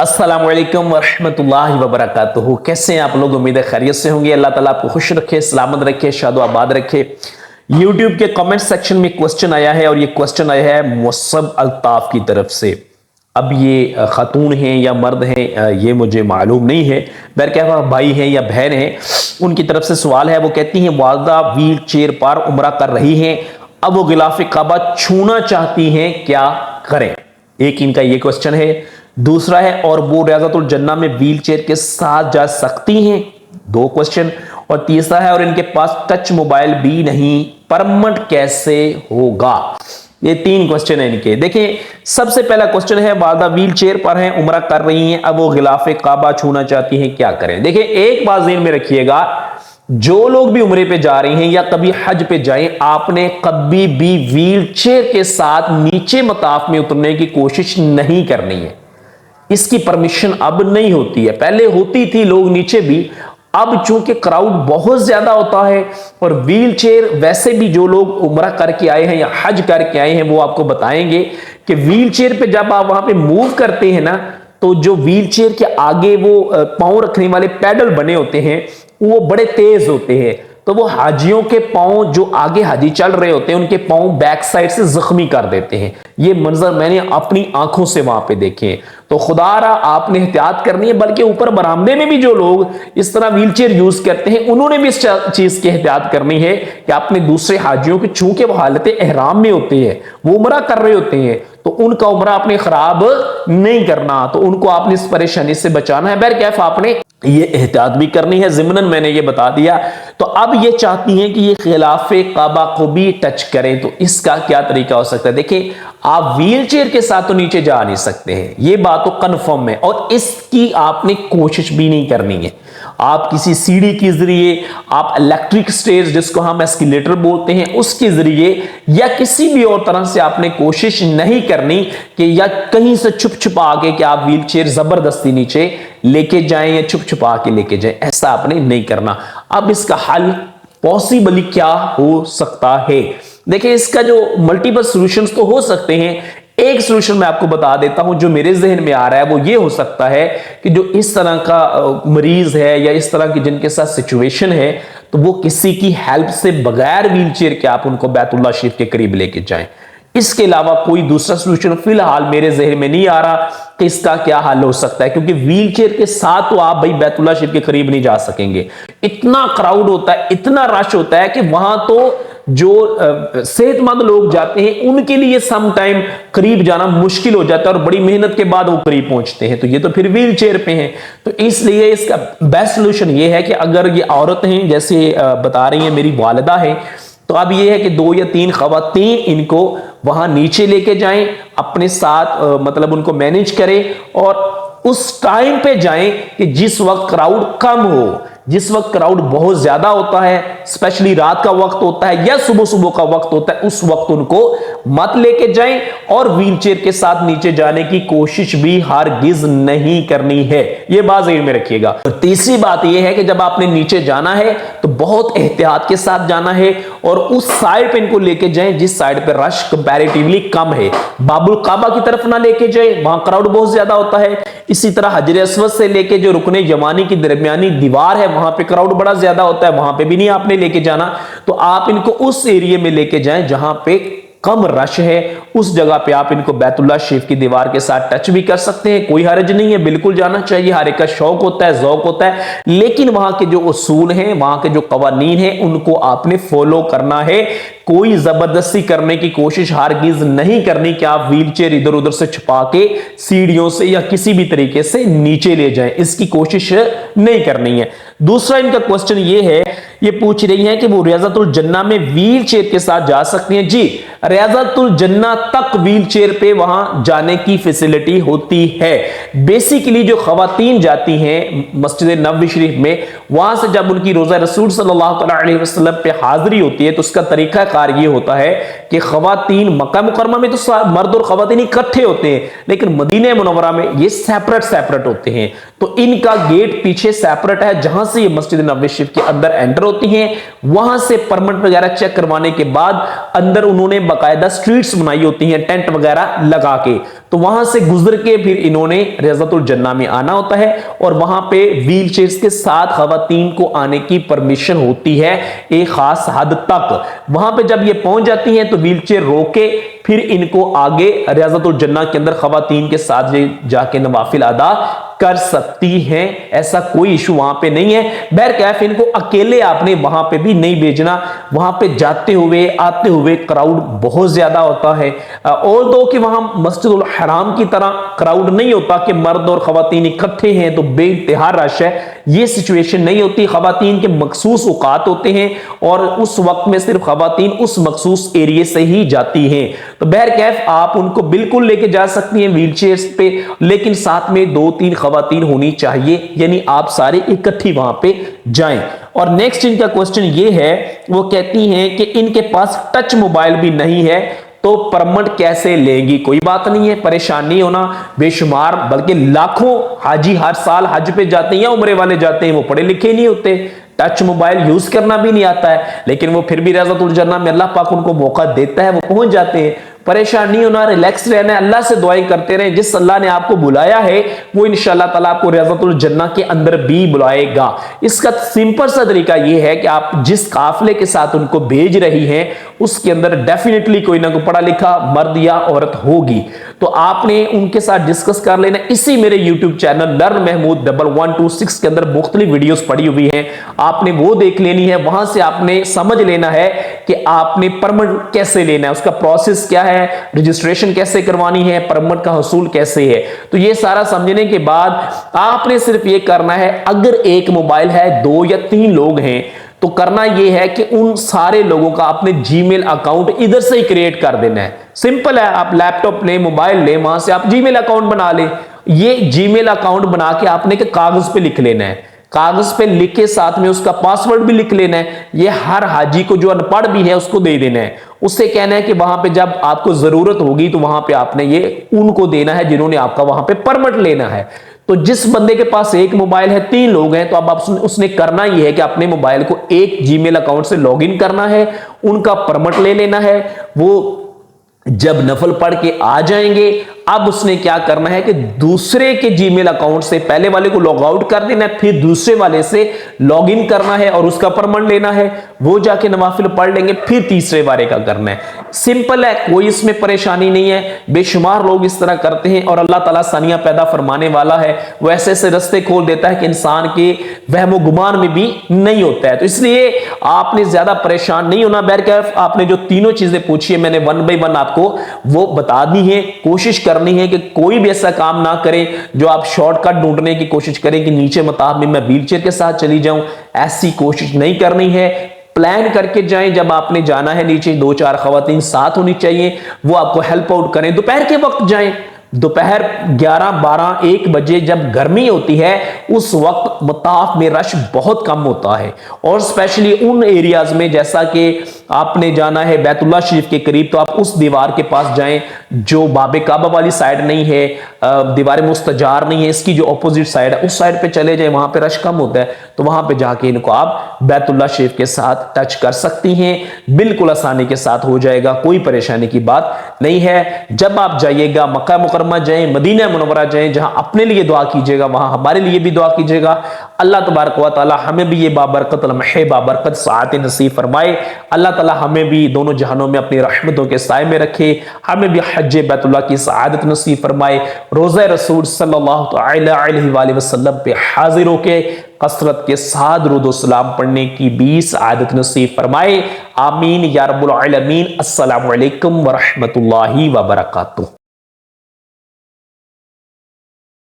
अस्सलाम वालेकुम वरहमतुल्लाहि वबरकातुहू। कैसे हैं आप लोग? उम्मीद है खैरियत से होंगे। अल्लाह ताला आपको खुश रखे, सलामत रखे, शादो आबाद रखे। यूट्यूब के कमेंट सेक्शन में क्वेश्चन आया है और ये क्वेश्चन आया है मुसब अल्ताफ की तरफ से। अब ये खातून हैं या मर्द हैं ये मुझे मालूम नहीं है, बहरकैफ भाई हैं या बहन हैं, उनकी तरफ से सवाल है। वो कहती हैं वालदा व्हील चेयर पर उम्रा कर रही हैं, अब वो गिलाफ काबा छूना चाहती हैं, क्या करें? एक इनका ये क्वेश्चन है। दूसरा है और वो रियाज़तुल जन्ना में व्हील चेयर के साथ जा सकती हैं, दो क्वेश्चन। और तीसरा है और इनके पास टच मोबाइल भी नहीं, परमिट कैसे होगा? ये तीन क्वेश्चन है इनके। देखिए, सबसे पहला क्वेश्चन है वालदा व्हील चेयर पर हैं, उम्रा कर रही हैं, अब वो गिलाफ काबा छूना चाहती हैं, क्या करें? देखिए, एक बात ज़हन में रखिएगा, जो लोग भी उम्रे पे जा रहे हैं या कभी हज पे जाएं, आपने कभी भी व्हील चेयर के साथ नीचे मताफ में उतरने की कोशिश नहीं करनी है। इसकी परमिशन अब नहीं होती है, पहले होती थी लोग नीचे भी। अब चूंकि क्राउड बहुत ज्यादा होता है और व्हील चेयर, वैसे भी जो लोग उम्रा करके आए हैं या हज करके आए हैं वो आपको बताएंगे कि व्हील चेयर पे जब आप वहां पे मूव करते हैं ना, तो जो व्हील चेयर के आगे वो पांव रखने वाले पैडल बने होते हैं वो बड़े तेज होते हैं, तो वो हाजियों के पांव, जो आगे हाजी चल रहे होते हैं उनके पांव बैक साइड से जख्मी कर देते हैं। ये मंजर मैंने अपनी आंखों से वहां पे देखे हैं। तो खुदारा आपने एहतियात करनी है, बल्कि ऊपर बरामदे में भी जो लोग इस तरह व्हील चेयर यूज करते हैं उन्होंने भी इस चीज की एहतियात करनी है कि आपने दूसरे हाजियों की, चूंकि वो हालत एहराम में होते हैं, वो उम्रा कर रहे होते हैं, तो उनका उम्रा आपने खराब नहीं करना, तो उनको आपने इस परेशानी से बचाना है। बहरकैफ आपने ये एहतियात भी करनी है। ज़िमनन मैंने ये बता दिया। तो अब ये चाहती हैं कि ये खिलाफे काबा को भी टच करें, तो इसका क्या तरीका हो सकता है? देखिए, आप व्हील चेयर के साथ तो नीचे जा नहीं सकते हैं, ये बात तो कन्फर्म है, और इसकी आपने कोशिश भी नहीं करनी है। आप किसी सीढ़ी के जरिए, आप इलेक्ट्रिक स्टेज जिसको हम एस्केलेटर बोलते हैं उसके जरिए, या किसी भी और तरह से आपने कोशिश नहीं करनी कि या कहीं से छुप छुपा के कि आप व्हील चेयर जबरदस्ती नीचे लेके जाएं या छुप छुपा के लेके जाएं, ऐसा आपने नहीं करना। अब इसका हल पॉसिबली क्या हो सकता है? देखिए, इसका जो मल्टीपल सॉल्यूशंस तो हो सकते हैं। एक सॉल्यूशन मैं आपको बता देता हूं जो मेरे जहन में आ रहा है, वो ये हो सकता है कि जो इस तरह का मरीज है या इस तरह की जिनके साथ सिचुएशन है, तो वो किसी की हेल्प से बगैर व्हील चेयर के आप उनको बैतुल्ला शरीफ के करीब लेके जाएं। इसके अलावा कोई दूसरा सॉल्यूशन फिलहाल मेरे जहन में नहीं आ रहा कि इसका क्या हल हो सकता है, क्योंकि व्हील चेयर के साथ तो आप भाई बैतुल्ला शरीफ के करीब नहीं जा सकेंगे। इतना क्राउड होता है, इतना रश होता है कि वहां तो जो सेहतमंद लोग जाते हैं उनके लिए सम टाइम करीब जाना मुश्किल हो जाता है, और बड़ी मेहनत के बाद वो करीब पहुंचते हैं, तो ये तो फिर व्हील चेयर पे हैं। तो इसलिए इसका बेस्ट सोल्यूशन ये है कि अगर ये औरत हैं, जैसे बता रही हैं मेरी वालिदा है, तो अब ये है कि 2 या 3 खवातीन इनको वहां नीचे लेके जाएं, अपने साथ मतलब उनको मैनेज करें, और उस टाइम पे जाएं कि जिस वक्त क्राउड कम हो। जिस वक्त क्राउड बहुत ज्यादा होता है, स्पेशली रात का वक्त होता है या सुबह सुबह का वक्त होता है, उस वक्त उनको मत लेके जाएं, और व्हील चेयर के साथ नीचे जाने की कोशिश भी हरगिज नहीं करनी है। यह बात ज़हन में रखिएगा। और तीसरी बात यह है कि जब आपने नीचे जाना है तो बहुत एहतियात के साथ जाना है, और उस साइड पे इनको लेके जाएं जिस साइड पे रश कंपैरेटिवली कम है। बाबुल काबा की तरफ ना लेके जाएं, वहां क्राउड बहुत ज्यादा होता है। इसी तरह हजर अस्वद से लेके जो रुकने यमानी की दरमियानी दीवार है, वहां पे क्राउड बड़ा ज्यादा होता है, वहां पे भी नहीं आपने लेके जाना। तो आप इनको उस एरिया में लेके जाएं जहां पे कम रश है, उस जगह पे आप इनको बैतुल्ला शरीफ की दीवार के साथ टच भी कर सकते हैं, कोई हर्ज नहीं है, बिल्कुल जाना चाहिए। हर एक का शौक होता है, ज़ौक होता है, लेकिन वहां के जो उसूल हैं, वहां के जो कवानीन हैं, उनको आपने फॉलो करना है। कोई जबरदस्ती करने की कोशिश हरगिज नहीं करनी कि आप व्हील चेयर इधर उधर से छुपा के सीढ़ियों से या किसी भी तरीके से नीचे ले जाएं, इसकी कोशिश नहीं करनी है। दूसरा इनका क्वेश्चन ये है, ये पूछ रही हैं कि वो रियाज़तुल जन्ना में व्हील चेयर के साथ जा सकती हैं। जी, रियाज़तुल जन्ना तक व्हील चेयर पे वहां जाने की फैसिलिटी होती है। बेसिकली जो खवातीन जाती हैं मस्जिद नबवी शरीफ में, वहां से जब उनकी रोजा रसूल सल्लल्लाहु अलैहि वसल्लम पे हाजिरी होती है, तो उसका तरीका कार ये होता है कि खवातीन मक्का मुकरमा में तो मर्द और खवातीन इकट्ठे होते हैं, लेकिन मदीना मुनव्वरा में ये सेपरेट होते हैं। तो इनका गेट पीछे सेपरेट है, जहां से ये मस्जिद नबवी शरीफ के अंदर एंटर होती हैं। वहां से परमिट वगैरह चेक करवाने के बाद अंदर उन्होंने बाकायदा स्ट्रीट्स बनाई होती हैं टेंट वगैरह लगा के, तो वहां से गुजर के फिर इन्होंने रियाज़तुल जन्ना में आना होता है और वहां पे व्हील चेयर्स के साथ खवातीन को आने की परमिशन होती है एक खास हद तक। वहां पे जब ये पहुंच जाती हैं तो व्हील चेयर रोके फिर इनको आगे रियाज़तुल जन्ना के अंदर खवातीन के साथ जाके नवाफिल अदा कर सकती हैं, ऐसा कोई इशू वहां पे नहीं है। बहरकैफ इनको अकेले आपने वहां पे भी नहीं भेजना, वहां पे जाते हुए आते हुए क्राउड बहुत ज्यादा होता है। और दो कि वहां मस्जिदुल हराम की तरह क्राउड नहीं होता कि मर्द और खवातीन इकट्ठे हैं तो बेइंतहा रश है, ये सिचुएशन नहीं होती। खवातीन के मखसूस औकात होते हैं और उस वक्त में सिर्फ खवातीन उस मखसूस एरिए से ही जाती हैं। तो बहरकैफ आप उनको बिल्कुल लेके जा सकती हैं व्हील चेयर्स पे, लेकिन साथ में 2-3 खवातीन होनी चाहिए, यानी आप सारे इकट्ठी वहां पे जाएं। और नेक्स्ट इनका क्वेश्चन ये है, वो कहती हैं कि इनके पास टच मोबाइल भी नहीं है तो परमिट कैसे लेंगी। कोई बात नहीं है, परेशान नहीं होना। बेशुमार बल्कि लाखों हाजी हर साल हज पे जाते हैं या उम्रे वाले जाते हैं, वो पढ़े लिखे नहीं होते, टच मोबाइल यूज करना भी नहीं आता है, लेकिन वो फिर भी रियाज़तुल जन्ना में अल्लाह पाक उनको मौका देता है, वो पहुंच जाते हैं। परेशान नहीं होना, रिलैक्स रहना है, अल्लाह से दुआएं करते रहे। जिस अल्लाह ने आपको बुलाया है वो इंशाअल्लाह ताला आपको रियाज़तुल जन्ना के अंदर भी बुलाएगा। इसका सिंपल सा तरीका यह है कि आप जिस काफिले के साथ उनको भेज रही हैं उसके अंदर डेफिनेटली कोई ना कोई पढ़ा लिखा मर्द या औरत होगी, तो आपने उनके साथ डिस्कस कर लेना। इसी मेरे यूट्यूब चैनल लर्न महमूद 1126 के अंदर मुख्तलिफ वीडियोस पड़ी हुई हैं, आपने वो देख लेनी है। वहां से आपने समझ लेना है कि आपने परमिट कैसे लेना है, उसका प्रोसेस क्या है, रजिस्ट्रेशन कैसे करवानी है, परमिट का हसूल कैसे है। तो ये सारा समझने के बाद आपने सिर्फ ये करना है, अगर एक मोबाइल है 2 या 3 लोग हैं तो करना यह है कि उन सारे लोगों का अपने जीमेल अकाउंट इधर से ही क्रिएट कर देना है। सिंपल है, आप लैपटॉप लें, मोबाइल लें, वहां से आप जीमेल अकाउंट बना लें। ये जीमेल अकाउंट बना के आपने के कागज पे लिख लेना है, कागज पे लिख के साथ में उसका पासवर्ड भी लिख लेना है। ये हर हाजी को जो अनपढ़ भी है उसको दे देना है, उससे कहना है कि वहां पे जब आपको जरूरत होगी तो वहां पे आपने ये उनको देना है जिन्होंने आपका वहां पे परमिट लेना है। तो जिस बंदे के पास एक मोबाइल है, 3 लोग हैं, तो अब उसने करना यह है कि अपने मोबाइल को एक जीमेल अकाउंट से लॉगिन करना है, उनका परमिट ले लेना है। वो जब नफल पढ़ के आ जाएंगे, अब उसने क्या करना है कि दूसरे के जीमेल अकाउंट से पहले वाले को लॉग आउट कर देना है, फिर दूसरे वाले से लॉग इन करना है और उसका परमिट लेना है। वो जाके नवाफिल पढ़ लेंगे, फिर तीसरे वाले का करना है। सिंपल है, कोई इसमें परेशानी नहीं है। बेशुमार लोग इस तरह करते हैं और अल्लाह ताला सानिया पैदा फरमाने वाला है, वो ऐसे ऐसे रस्ते खोल देता है कि इंसान के वहमो गुमान में भी नहीं होता है। तो इसलिए आपने ज्यादा परेशान नहीं होना। बहरकैफ आपने जो तीनों चीजें पूछी है मैंने 1 बाय 1 आपको वो बता दी है। कोशिश करनी है कि कोई भी ऐसा काम ना करें जो आप शॉर्टकट ढूंढने की कोशिश करें कि नीचे मताब में मैं व्हीलचेयर के साथ चली जाऊं, ऐसी कोशिश नहीं करनी है। प्लान करके जाएं, जब आपने जाना है नीचे 2-4 खवातीन साथ होनी चाहिए, वो आपको हेल्प आउट करें। दोपहर के वक्त जाएं, दोपहर 11-12-1 बजे जब गर्मी होती है उस वक्त मताफ में रश बहुत कम होता है, और स्पेशली उन एरियाज में जैसा कि आपने जाना है बैतुल्लाह शरीफ के करीब, तो आप उस दीवार के पास जाएं जो बाबे काबा वाली साइड नहीं है, दीवार मुस्तजार नहीं है, इसकी जो अपोजिट साइड है उस साइड पे चले जाएं, वहां पे रश कम होता है। तो वहां पे जाके इनको आप बैतुल्लाह शरीफ के साथ टच कर सकती हैं, बिल्कुल आसानी के साथ हो जाएगा, कोई परेशानी की बात नहीं है। जब आप जाइएगा मक्का मुकर्रमा जाएं, मदीना मुनव्वरा जाएं, जहां अपने लिए दुआ कीजिएगा वहां हमारे लिए भी दुआ कीजिएगा। अल्लाह तबारक व तआला हमें भी ये बाबरकत लम्हे बाबरकत साअत नसीब फरमाए। अल्लाह ताला हमें भी दोनों जहानों में अपनी रहमतों के साए में रखे, हमें भी हज बैतुल्लाह की सआदत नसीब फरमाए। रोज़ा रसूल सल्लल्लाहु अलैहि वसल्लम पे हाजिर होके कसरत के साथ दुरूद व सलाम पढ़ने की भी सआदत नसीब फरमाए। आमीन या रब्बुल आलमीन। अस्सलामु अलैकुम व रहमतुल्लाहि व बरकातुहू।